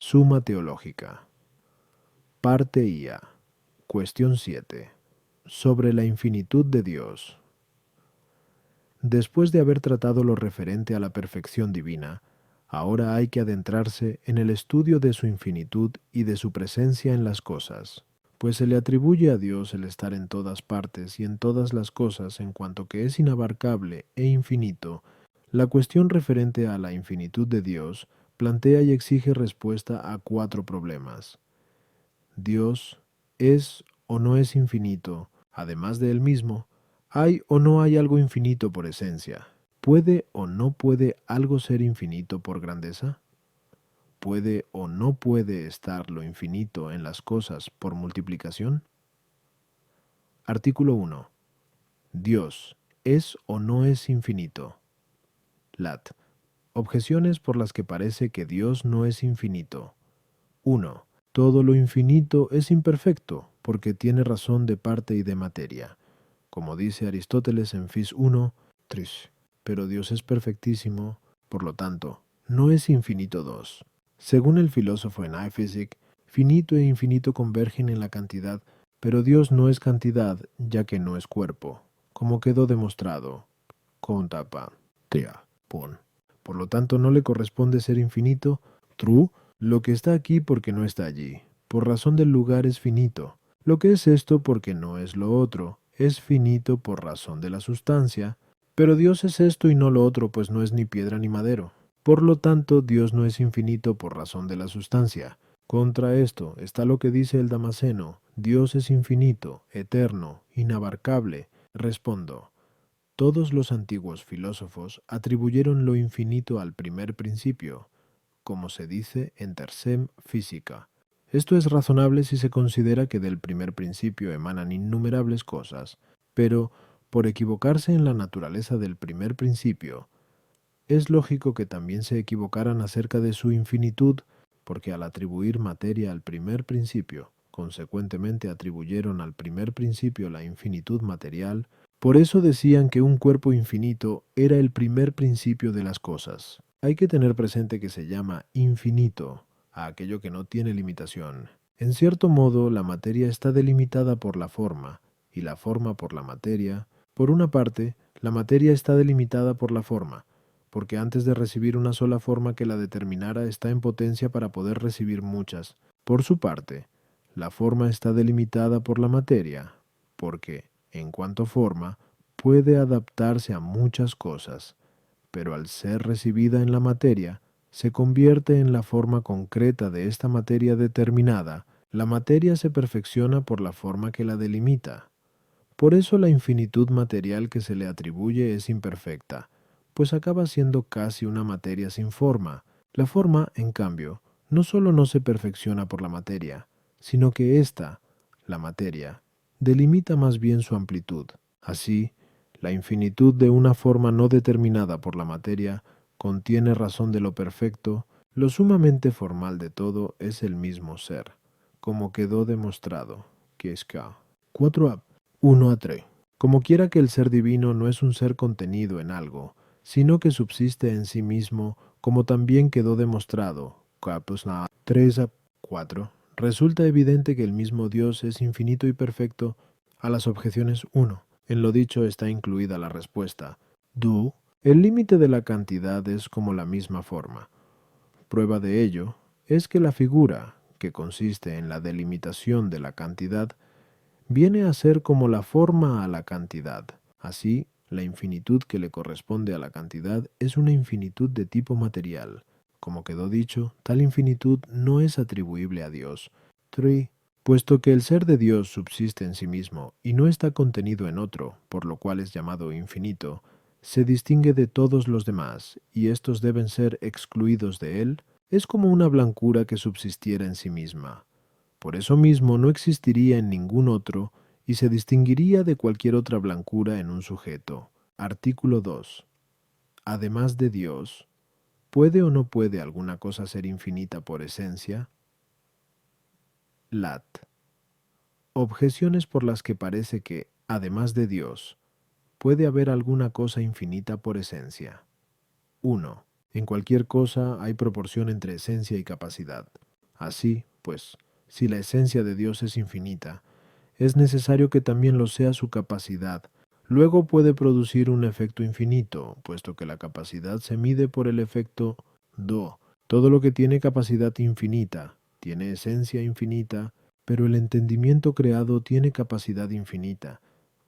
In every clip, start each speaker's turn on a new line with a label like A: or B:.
A: Suma teológica. Parte IA. Cuestión 7. Sobre la infinitud de Dios. Después de haber tratado lo referente a la perfección divina, ahora hay que adentrarse en el estudio de su infinitud y de su presencia en las cosas, pues se le atribuye a Dios el estar en todas partes y en todas las cosas en cuanto que es inabarcable e infinito. La cuestión referente a la infinitud de Dios plantea y exige respuesta a 4 problemas. ¿Dios es o no es infinito, además de él mismo? ¿Hay o no hay algo infinito por esencia? ¿Puede o no puede algo ser infinito por grandeza? ¿Puede o no puede estar lo infinito en las cosas por multiplicación? Artículo 1. ¿Dios es o no es infinito? Lat. Objeciones por las que parece que Dios no es infinito. 1. Todo lo infinito es imperfecto, porque tiene razón de parte y de materia. Como dice Aristóteles en Phys 1, 3. Pero Dios es perfectísimo, por lo tanto, no es infinito 2. Según el filósofo en iPhysics, finito e infinito convergen en la cantidad, pero Dios no es cantidad, ya que no es cuerpo, como quedó demostrado. Contapa. Tria. Pon. Por lo tanto, no le corresponde ser infinito, true, lo que está aquí porque no está allí. Por razón del lugar es finito. Lo que es esto porque no es lo otro. Es finito por razón de la sustancia. Pero Dios es esto y no lo otro, pues no es ni piedra ni madero. Por lo tanto, Dios no es infinito por razón de la sustancia. Contra esto está lo que dice el Damasceno. Dios es infinito, eterno, inabarcable. Respondo. Todos los antiguos filósofos atribuyeron lo infinito al primer principio, como se dice en Tersem Física. Esto es razonable si se considera que del primer principio emanan innumerables cosas, pero, por equivocarse en la naturaleza del primer principio, es lógico que también se equivocaran acerca de su infinitud, porque al atribuir materia al primer principio, consecuentemente atribuyeron al primer principio la infinitud material. Por eso decían que un cuerpo infinito era el primer principio de las cosas. Hay que tener presente que se llama infinito a aquello que no tiene limitación. En cierto modo, la materia está delimitada por la forma, y la forma por la materia. Por una parte, la materia está delimitada por la forma, porque antes de recibir una sola forma que la determinara está en potencia para poder recibir muchas. Por su parte, la forma está delimitada por la materia, porque, en cuanto forma, puede adaptarse a muchas cosas, pero al ser recibida en la materia, se convierte en la forma concreta de esta materia determinada. La materia se perfecciona por la forma que la delimita. Por eso la infinitud material que se le atribuye es imperfecta, pues acaba siendo casi una materia sin forma. La forma, en cambio, no solo no se perfecciona por la materia, sino que ésta, la materia, delimita más bien su amplitud. Así, la infinitud de una forma no determinada por la materia contiene razón de lo perfecto. Lo sumamente formal de todo es el mismo ser, como quedó demostrado, que es K. 4a. 1 a 3. Como quiera que el ser divino no es un ser contenido en algo, sino que subsiste en sí mismo, como también quedó demostrado, capus 3 a 4, resulta evidente que el mismo Dios es infinito y perfecto. A las objeciones 1. En lo dicho está incluida la respuesta. Do. El límite de la cantidad es como la misma forma. Prueba de ello es que la figura, que consiste en la delimitación de la cantidad, viene a ser como la forma a la cantidad. Así, la infinitud que le corresponde a la cantidad es una infinitud de tipo material. Como quedó dicho, tal infinitud no es atribuible a Dios. 3. Puesto que el ser de Dios subsiste en sí mismo y no está contenido en otro, por lo cual es llamado infinito, se distingue de todos los demás, y estos deben ser excluidos de él, es como una blancura que subsistiera en sí misma. Por eso mismo no existiría en ningún otro y se distinguiría de cualquier otra blancura en un sujeto. Artículo 2. Además de Dios, ¿puede o no puede alguna cosa ser infinita por esencia? Lat. Objeciones por las que parece que, además de Dios, puede haber alguna cosa infinita por esencia. 1. En cualquier cosa hay proporción entre esencia y capacidad. Así, pues, si la esencia de Dios es infinita, es necesario que también lo sea su capacidad. Luego puede producir un efecto infinito, puesto que la capacidad se mide por el efecto do. Todo lo que tiene capacidad infinita, tiene esencia infinita, pero el entendimiento creado tiene capacidad infinita,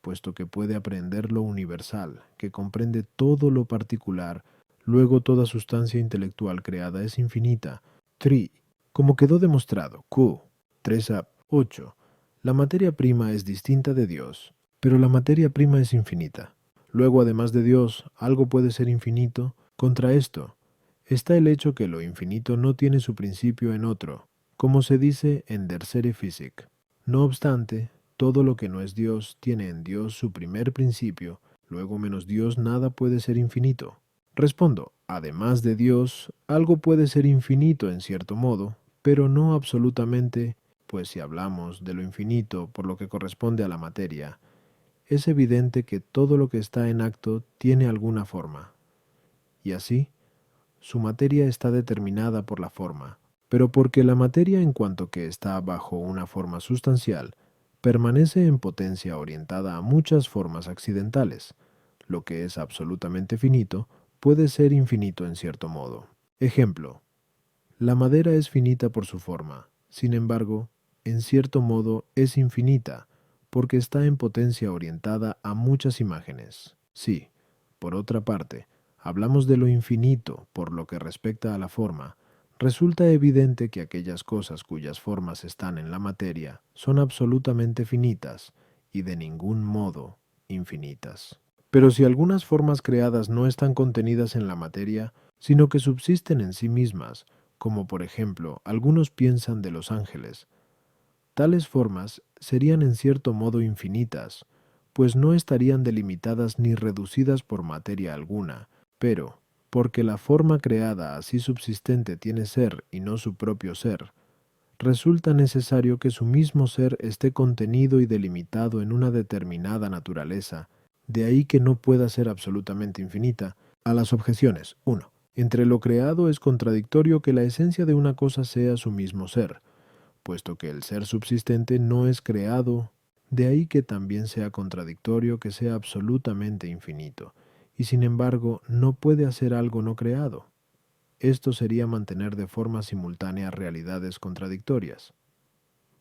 A: puesto que puede aprender lo universal, que comprende todo lo particular. Luego toda sustancia intelectual creada es infinita. 3. Como quedó demostrado, Q. 3a. 8. La materia prima es distinta de Dios, pero la materia prima es infinita. Luego, además de Dios, algo puede ser infinito. Contra esto, está el hecho que lo infinito no tiene su principio en otro, como se dice en Der Serie Physik. No obstante, todo lo que no es Dios tiene en Dios su primer principio, luego menos Dios nada puede ser infinito. Respondo, además de Dios, algo puede ser infinito en cierto modo, pero no absolutamente, pues si hablamos de lo infinito por lo que corresponde a la materia, es evidente que todo lo que está en acto tiene alguna forma. Y así, su materia está determinada por la forma, pero porque la materia en cuanto que está bajo una forma sustancial, permanece en potencia orientada a muchas formas accidentales. Lo que es absolutamente finito puede ser infinito en cierto modo. Ejemplo, la madera es finita por su forma, sin embargo, en cierto modo es infinita, porque está en potencia orientada a muchas imágenes. Sí, por otra parte, hablamos de lo infinito por lo que respecta a la forma. Resulta evidente que aquellas cosas cuyas formas están en la materia son absolutamente finitas y de ningún modo infinitas. Pero si algunas formas creadas no están contenidas en la materia, sino que subsisten en sí mismas, como por ejemplo algunos piensan de los ángeles, tales formas serían en cierto modo infinitas, pues no estarían delimitadas ni reducidas por materia alguna, pero, porque la forma creada así subsistente tiene ser y no su propio ser, resulta necesario que su mismo ser esté contenido y delimitado en una determinada naturaleza, de ahí que no pueda ser absolutamente infinita. A las objeciones. 1. Entre lo creado es contradictorio que la esencia de una cosa sea su mismo ser, puesto que el ser subsistente no es creado, de ahí que también sea contradictorio que sea absolutamente infinito, y sin embargo no puede hacer algo no creado. Esto sería mantener de forma simultánea realidades contradictorias.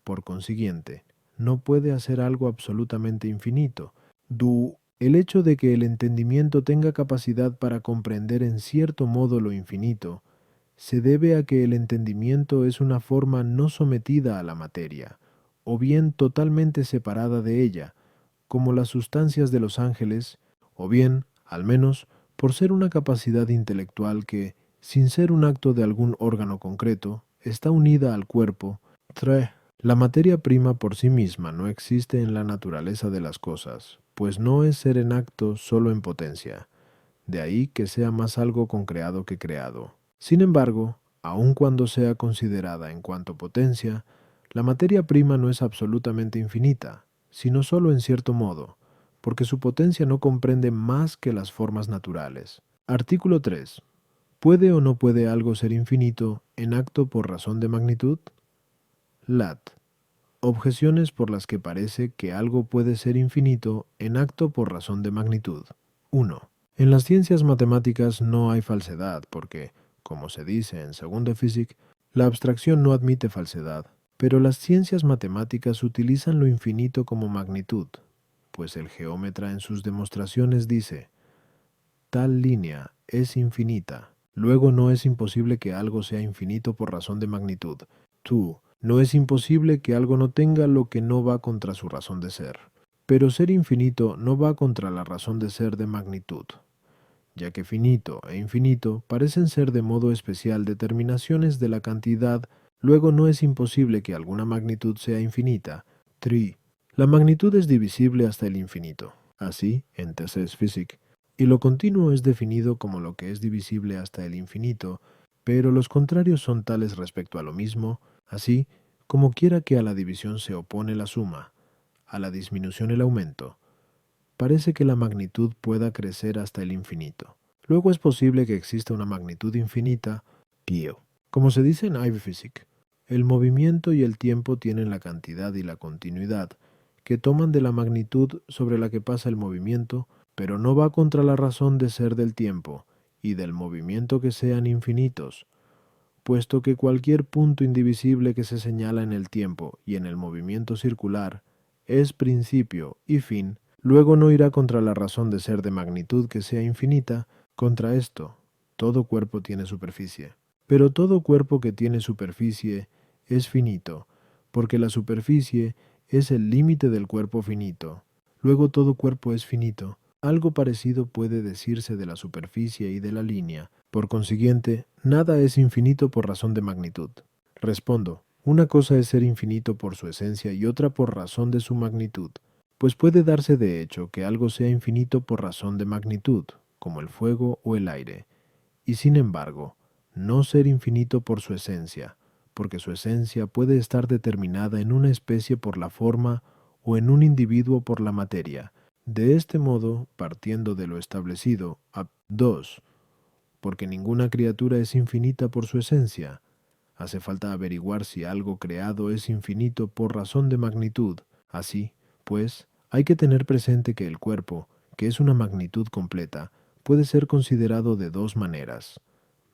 A: Por consiguiente, no puede hacer algo absolutamente infinito. El hecho de que el entendimiento tenga capacidad para comprender en cierto modo lo infinito, se debe a que el entendimiento es una forma no sometida a la materia, o bien totalmente separada de ella, como las sustancias de los ángeles, o bien, al menos, por ser una capacidad intelectual que, sin ser un acto de algún órgano concreto, está unida al cuerpo. 3. La materia prima por sí misma no existe en la naturaleza de las cosas, pues no es ser en acto solo en potencia. De ahí que sea más algo concreado que creado. Sin embargo, aun cuando sea considerada en cuanto potencia, la materia prima no es absolutamente infinita, sino solo en cierto modo, porque su potencia no comprende más que las formas naturales. Artículo 3. ¿Puede o no puede algo ser infinito en acto por razón de magnitud? Lat. Objeciones por las que parece que algo puede ser infinito en acto por razón de magnitud. 1. En las ciencias matemáticas no hay falsedad porque, como se dice en Segundo Physik, la abstracción no admite falsedad, pero las ciencias matemáticas utilizan lo infinito como magnitud, pues el geómetra en sus demostraciones dice, tal línea es infinita, luego no es imposible que algo sea infinito por razón de magnitud. 2. No es imposible que algo no tenga lo que no va contra su razón de ser. Pero ser infinito no va contra la razón de ser de magnitud, ya que finito e infinito parecen ser de modo especial determinaciones de la cantidad, luego no es imposible que alguna magnitud sea infinita. 3. La magnitud es divisible hasta el infinito, así en Theses Physik, y lo continuo es definido como lo que es divisible hasta el infinito, pero los contrarios son tales respecto a lo mismo, así como quiera que a la división se opone la suma, a la disminución el aumento. Parece que la magnitud pueda crecer hasta el infinito. Luego es posible que exista una magnitud infinita, pio, como se dice en Ivy Physik. El movimiento y el tiempo tienen la cantidad y la continuidad, que toman de la magnitud sobre la que pasa el movimiento, pero no va contra la razón de ser del tiempo y del movimiento que sean infinitos, puesto que cualquier punto indivisible que se señala en el tiempo y en el movimiento circular es principio y fin, luego no irá contra la razón de ser de magnitud que sea infinita. Contra esto, todo cuerpo tiene superficie. Pero todo cuerpo que tiene superficie es finito, porque la superficie es el límite del cuerpo finito. Luego todo cuerpo es finito. Algo parecido puede decirse de la superficie y de la línea. Por consiguiente, nada es infinito por razón de magnitud. Respondo, una cosa es ser infinito por su esencia y otra por razón de su magnitud, pues puede darse de hecho que algo sea infinito por razón de magnitud, como el fuego o el aire, y sin embargo, no ser infinito por su esencia, porque su esencia puede estar determinada en una especie por la forma o en un individuo por la materia. De este modo, partiendo de lo establecido, 2. Porque ninguna criatura es infinita por su esencia. Hace falta averiguar si algo creado es infinito por razón de magnitud. Así, pues, hay que tener presente que el cuerpo, que es una magnitud completa, puede ser considerado de dos maneras: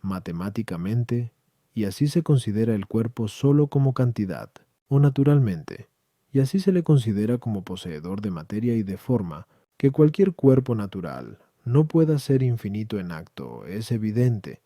A: matemáticamente, y así se considera el cuerpo solo como cantidad, o naturalmente, y así se le considera como poseedor de materia y de forma. Que cualquier cuerpo natural no pueda ser infinito en acto es evidente,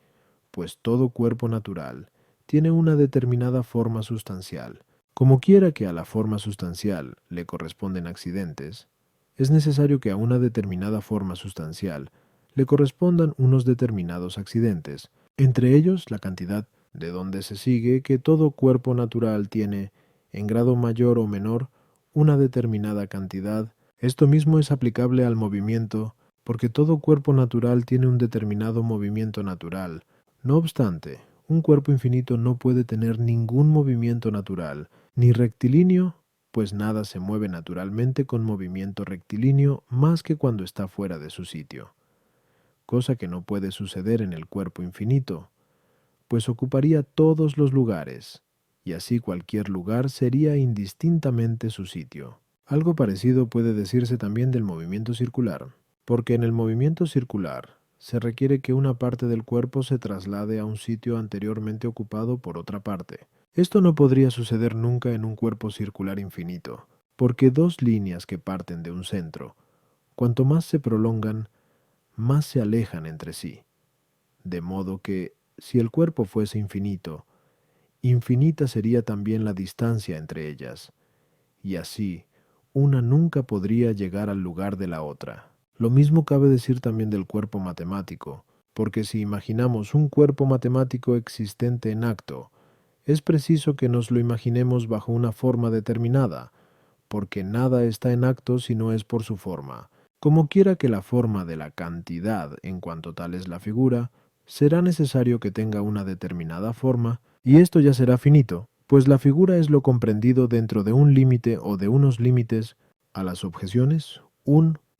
A: pues todo cuerpo natural tiene una determinada forma sustancial. Como quiera que a la forma sustancial le corresponden accidentes, es necesario que a una determinada forma sustancial le correspondan unos determinados accidentes, entre ellos la cantidad, de donde se sigue que todo cuerpo natural tiene, en grado mayor o menor, una determinada cantidad. Esto mismo es aplicable al movimiento, porque todo cuerpo natural tiene un determinado movimiento natural. No obstante, un cuerpo infinito no puede tener ningún movimiento natural, ni rectilíneo, pues nada se mueve naturalmente con movimiento rectilíneo más que cuando está fuera de su sitio, cosa que no puede suceder en el cuerpo infinito, pues ocuparía todos los lugares, y así cualquier lugar sería indistintamente su sitio. Algo parecido puede decirse también del movimiento circular, porque en el movimiento circular se requiere que una parte del cuerpo se traslade a un sitio anteriormente ocupado por otra parte. Esto no podría suceder nunca en un cuerpo circular infinito, porque dos líneas que parten de un centro, cuanto más se prolongan, más se alejan entre sí. De modo que, si el cuerpo fuese infinito, infinita sería también la distancia entre ellas, y así, una nunca podría llegar al lugar de la otra. Lo mismo cabe decir también del cuerpo matemático, porque si imaginamos un cuerpo matemático existente en acto, es preciso que nos lo imaginemos bajo una forma determinada, porque nada está en acto si no es por su forma. Como quiera que la forma de la cantidad, en cuanto tal es la figura, será necesario que tenga una determinada forma, y esto ya será finito, pues la figura es lo comprendido dentro de un límite o de unos límites. A las objeciones,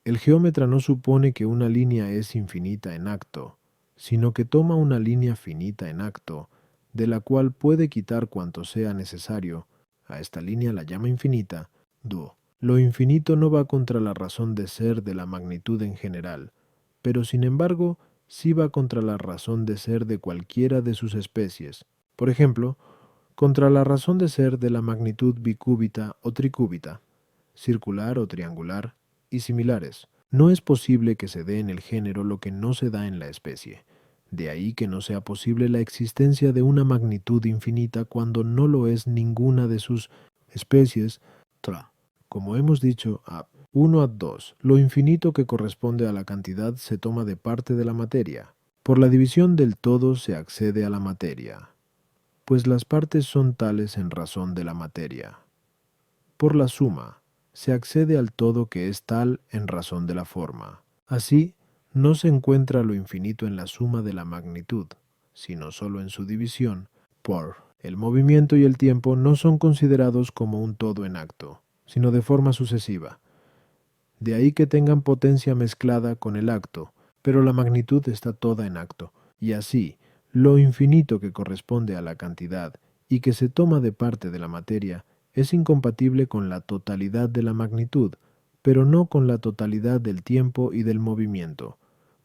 A: el geómetra no supone que una línea es infinita en acto, sino que toma una línea finita en acto, de la cual puede quitar cuanto sea necesario. A esta línea la llama infinita. Lo infinito no va contra la razón de ser de la magnitud en general, pero sin embargo sí va contra la razón de ser de cualquiera de sus especies. Por ejemplo, contra la razón de ser de la magnitud bicúbita o tricúbita, circular o triangular, y similares. No es posible que se dé en el género lo que no se da en la especie. De ahí que no sea posible la existencia de una magnitud infinita cuando no lo es ninguna de sus especies. Como hemos dicho, 2, lo infinito que corresponde a la cantidad se toma de parte de la materia. Por la división del todo se accede a la materia, pues las partes son tales en razón de la materia. Por la suma, se accede al todo que es tal en razón de la forma. Así, no se encuentra lo infinito en la suma de la magnitud, sino solo en su división. El movimiento y el tiempo no son considerados como un todo en acto, sino de forma sucesiva. De ahí que tengan potencia mezclada con el acto, pero la magnitud está toda en acto, y así, lo infinito que corresponde a la cantidad y que se toma de parte de la materia es incompatible con la totalidad de la magnitud, pero no con la totalidad del tiempo y del movimiento,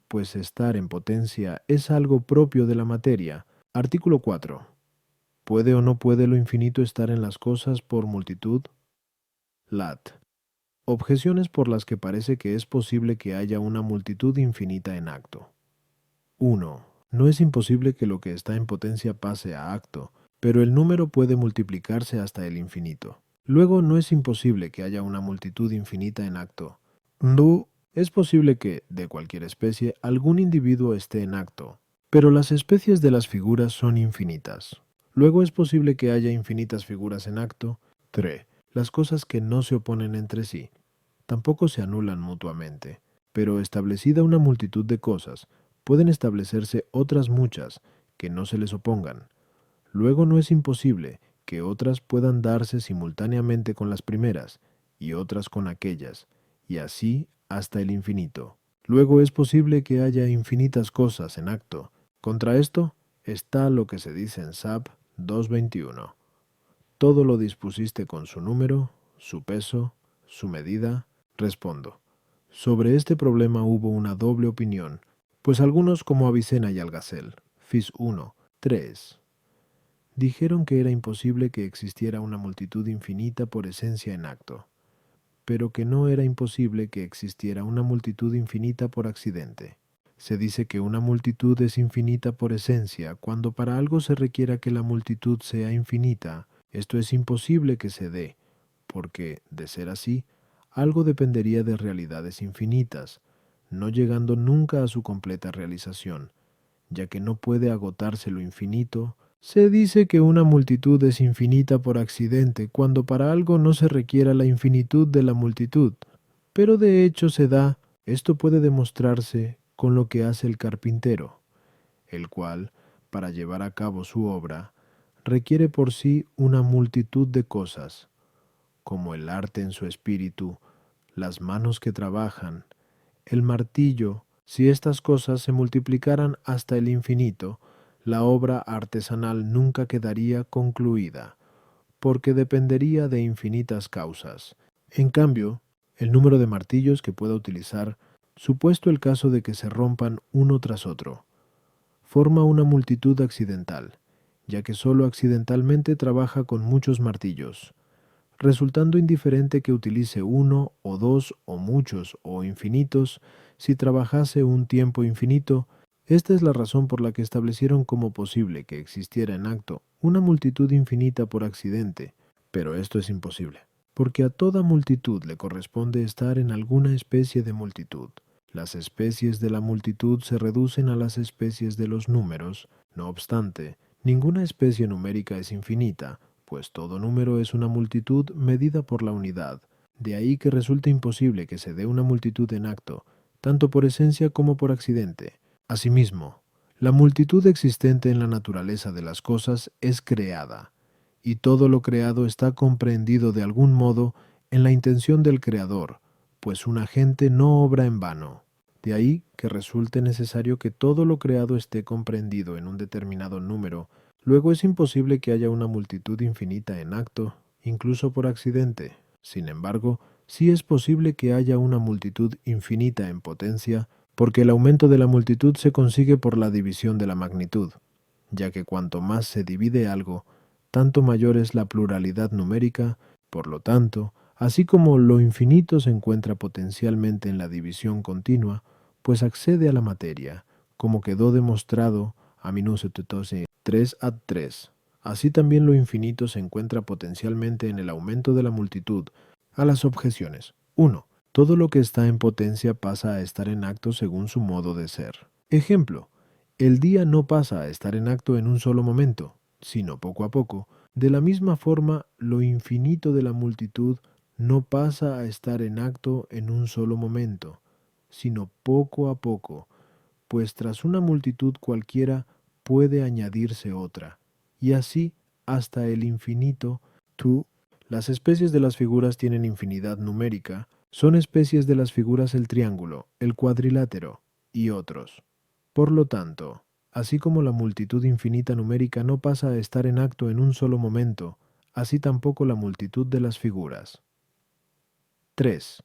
A: pues estar en potencia es algo propio de la materia. Artículo 4. ¿Puede o no puede lo infinito estar en las cosas por multitud? Lat. Objeciones por las que parece que es posible que haya una multitud infinita en acto. 1. No es imposible que lo que está en potencia pase a acto, pero el número puede multiplicarse hasta el infinito. Luego no es imposible que haya una multitud infinita en acto. 2. Es posible que, de cualquier especie, algún individuo esté en acto, pero las especies de las figuras son infinitas. Luego es posible que haya infinitas figuras en acto. 3. Las cosas que no se oponen entre sí tampoco se anulan mutuamente, pero establecida una multitud de cosas, pueden establecerse otras muchas que no se les opongan. Luego no es imposible que otras puedan darse simultáneamente con las primeras y otras con aquellas, y así hasta el infinito. Luego es posible que haya infinitas cosas en acto. Contra esto está lo que se dice en SAP 221. Todo lo dispusiste con su número, su peso, su medida. Respondo. Sobre este problema hubo una doble opinión, pues algunos como Avicena y Algasel, FIS 1, 3, dijeron que era imposible que existiera una multitud infinita por esencia en acto, pero que no era imposible que existiera una multitud infinita por accidente. Se dice que una multitud es infinita por esencia cuando para algo se requiera que la multitud sea infinita. Esto es imposible que se dé, porque, de ser así, algo dependería de realidades infinitas, no llegando nunca a su completa realización, ya que no puede agotarse lo infinito. Se dice que una multitud es infinita por accidente cuando para algo no se requiera la infinitud de la multitud, pero de hecho se da. Esto puede demostrarse con lo que hace el carpintero, el cual, para llevar a cabo su obra, requiere por sí una multitud de cosas, como el arte en su espíritu, las manos que trabajan, el martillo. Si estas cosas se multiplicaran hasta el infinito, la obra artesanal nunca quedaría concluida, porque dependería de infinitas causas. En cambio, el número de martillos que pueda utilizar, supuesto el caso de que se rompan uno tras otro, forma una multitud accidental, ya que sólo accidentalmente trabaja con muchos martillos, resultando indiferente que utilice uno o dos o muchos o infinitos. Si trabajase un tiempo infinito, esta es la razón por la que establecieron como posible que existiera en acto una multitud infinita por accidente, pero esto es imposible, porque a toda multitud le corresponde estar en alguna especie de multitud. Las especies de la multitud se reducen a las especies de los números. No obstante, ninguna especie numérica es infinita, pues todo número es una multitud medida por la unidad. De ahí que resulta imposible que se dé una multitud en acto, tanto por esencia como por accidente. Asimismo, la multitud existente en la naturaleza de las cosas es creada, y todo lo creado está comprendido de algún modo en la intención del Creador, pues un agente no obra en vano. De ahí que resulte necesario que todo lo creado esté comprendido en un determinado número. Luego es imposible que haya una multitud infinita en acto, incluso por accidente. Sin embargo, sí es posible que haya una multitud infinita en potencia, porque el aumento de la multitud se consigue por la división de la magnitud, ya que cuanto más se divide algo, tanto mayor es la pluralidad numérica. Por lo tanto, así como lo infinito se encuentra potencialmente en la división continua, pues accede a la materia, como quedó demostrado a minus 3 ad 3. Así también lo infinito se encuentra potencialmente en el aumento de la multitud. A las objeciones. 1. Todo lo que está en potencia pasa a estar en acto según su modo de ser. Ejemplo. El día no pasa a estar en acto en un solo momento, sino poco a poco. De la misma forma, lo infinito de la multitud no pasa a estar en acto en un solo momento, sino poco a poco, pues tras una multitud cualquiera puede añadirse otra, y así hasta el infinito. Tú, las especies de las figuras tienen infinidad numérica, son especies de las figuras el triángulo, el cuadrilátero y otros. Por lo tanto, Así como la multitud infinita numérica no pasa a estar en acto en un solo momento, así tampoco la multitud de las figuras. 3.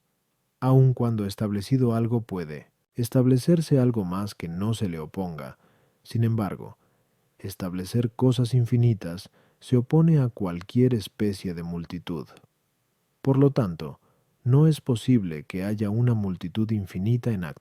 A: Aun cuando establecido algo puede establecerse algo más que no se le oponga. Sin embargo, establecer cosas infinitas se opone a cualquier especie de multitud. Por lo tanto, no es posible que haya una multitud infinita en acto.